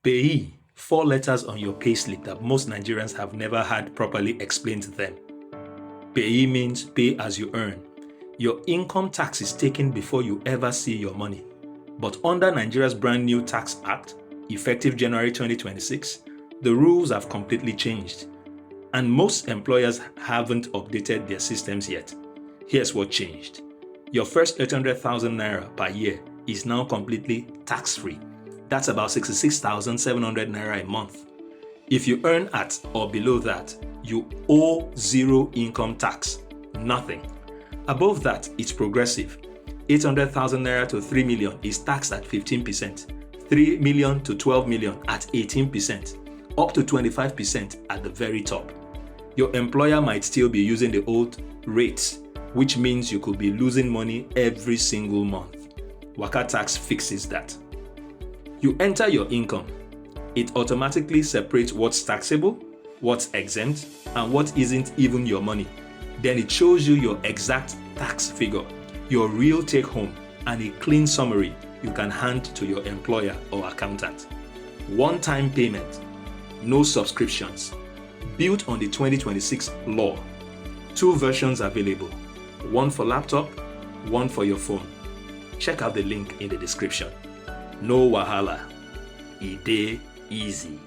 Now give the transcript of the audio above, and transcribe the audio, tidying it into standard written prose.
PAYE, 4 letters on your payslip that most Nigerians have never had properly explained to them. PAYE means pay as you earn. Your income tax is taken before you ever see your money. But under Nigeria's brand new Tax Act, effective January 2026, the rules have completely changed. And most employers haven't updated their systems yet. Here's what changed. Your first 800,000 naira per year is now completely tax-free. That's about 66,700 naira a month. If you earn at or below that, you owe zero income tax, nothing. Above that, it's progressive. 800,000 naira to 3 million is taxed at 15%, 3 million to 12 million at 18%, up to 25% at the very top. Your employer might still be using the old rates, which means you could be losing money every single month. WAKATAX fixes that. You enter your income. It automatically separates what's taxable, what's exempt, and what isn't even your money. Then it shows you your exact tax figure, your real take-home, and a clean summary you can hand to your employer or accountant. One-time payment, no subscriptions, built on the 2026 law. 2 versions available, one for laptop, one for your phone. Check out the link in the description. No wahala, e dey easy.